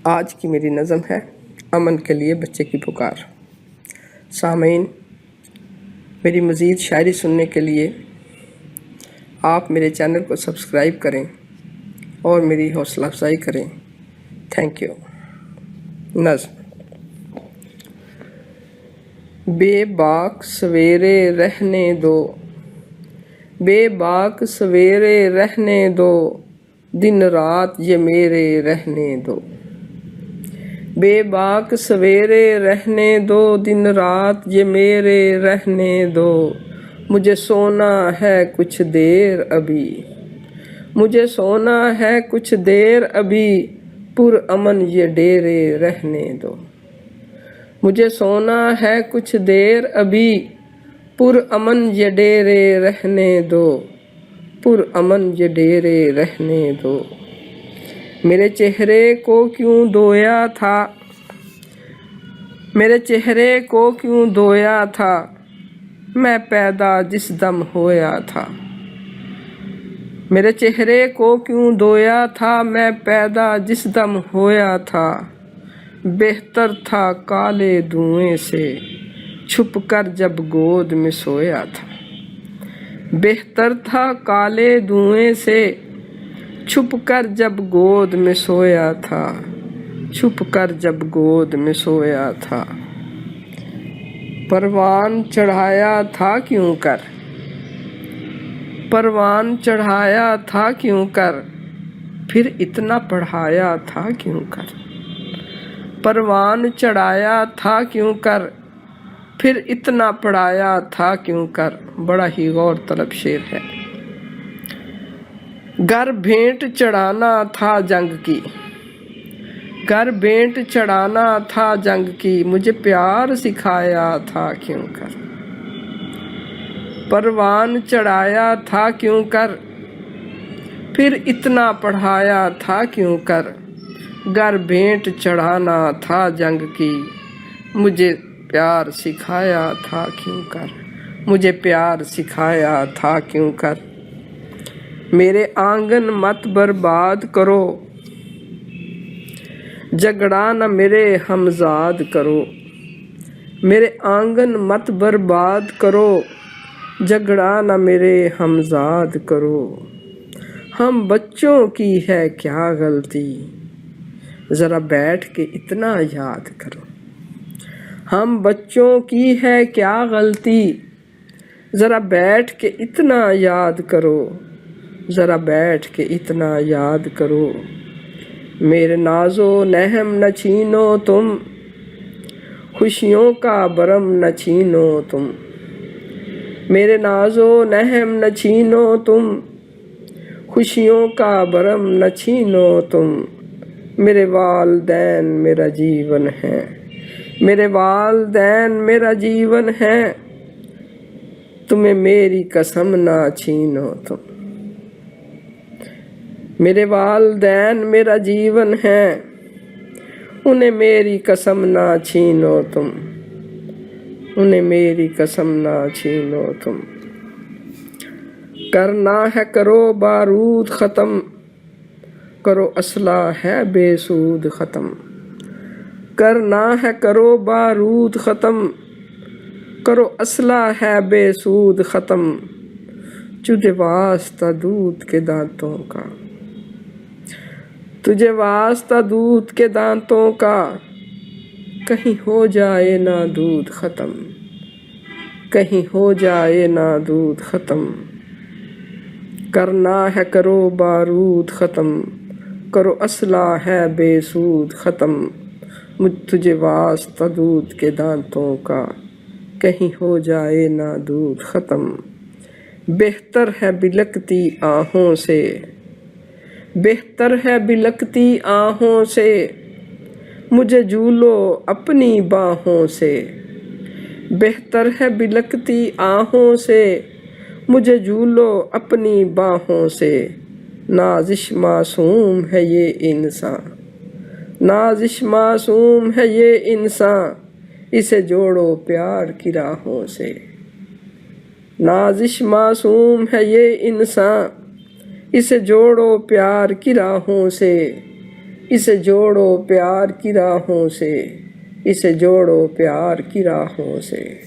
आज की मेरी नज़म है अमन के लिए बच्चे की पुकार। सामीन, मेरी मज़ीद शायरी सुनने के लिए आप मेरे चैनल को सब्सक्राइब करें और मेरी हौसला अफजाई करें। Thank you. नज़्म। बेबाक सवेरे रहने दो, बेबाक सवेरे रहने दो, दिन रात ये मेरे रहने दो। बेबाक सवेरे रहने दो, दिन रात ये मेरे रहने दो। मुझे सोना है कुछ देर अभी, मुझे सोना है कुछ देर अभी, पुरअमन ये डेरे रहने दो। मुझे सोना है कुछ देर अभी, पुरअमन ये डेरे रहने दो, पुरअमन ये डेरे रहने दो। मेरे चेहरे को क्यों धोया था, मेरे चेहरे को क्यों धोया था, मैं पैदा जिस दम होया था। मेरे चेहरे को क्यों धोया था, मैं पैदा जिस दम होया था। बेहतर था काले धुएं से छुप कर जब गोद में सोया था। बेहतर था काले धुएं से छुप कर जब गोद में सोया था, छुप कर जब गोद में सोया था। परवान चढ़ाया था क्यों कर, परवान चढ़ाया था क्यों कर, फिर इतना पढ़ाया था क्यों कर। परवान चढ़ाया था क्यों कर, फिर इतना पढ़ाया था क्यों कर। बड़ा ही गौर तलब शेर है। घर भेंट चढ़ाना था जंग की, घर भेंट चढ़ाना था जंग की, मुझे प्यार सिखाया था क्यों कर। परवान चढ़ाया था क्यों कर, फिर इतना पढ़ाया था क्यों कर। घर भेंट चढ़ाना था जंग की, मुझे प्यार सिखाया था क्यों कर, मुझे प्यार सिखाया था क्यों कर। मेरे आंगन मत बर्बाद करो, झगड़ा न मेरे हमजाद करो। मेरे आंगन मत बर्बाद करो, झगड़ा न मेरे हमजाद करो। हम बच्चों की है क्या गलती, ज़रा बैठ के इतना याद करो। हम बच्चों की है क्या गलती, ज़रा बैठ के इतना याद करो, ज़रा बैठ के इतना याद करो। मेरे नाजो नहम न छीनो तुम, खुशियों का बरम न छीनो तुम। मेरे नाजो नहम न छीनो तुम, खुशियों का बरम न छीनो तुम। मेरे वालदैन मेरा जीवन है, मेरे वालदैन मेरा जीवन है, तुम्हें मेरी कसम ना छीनो तुम। मेरे वालदैन मेरा जीवन है, उन्हें मेरी कसम ना छीनो तुम, उन्हें मेरी कसम ना छीनो तुम। करना है करो बारूद ख़त्म, करो असला है बेसूद ख़त्म। करना है करो बारूद ख़त्म, करो असला है बेसूद ख़त्म। तुझे वास्ता दूध के दांतों का, तुझे वास्ता दूध के दांतों का, कहीं हो जाए ना दूध ख़त्म, कहीं हो जाए ना दूध ख़त्म। करना है करो बारूद ख़त्म, करो असला है बेसूद ख़त्म। तुझे वास्ता दूध के दांतों का, कहीं हो जाए ना दूध ख़त्म। बेहतर है बिलकती आहों से, बेहतर है बिलकती आहों से, मुझे झूलो अपनी बाहों से। बेहतर है बिलकती आहों से, मुझे झूलो अपनी बाहों से। नाज़िश मासूम है ये इंसान, नाज़िश मासूम है ये इंसान, इसे जोड़ो प्यार की राहों से। नाज़िश मासूम है ये इंसान, इसे जोड़ो प्यार की राहों से। इसे जोड़ो प्यार की राहों से, इसे जोड़ो प्यार की राहों से।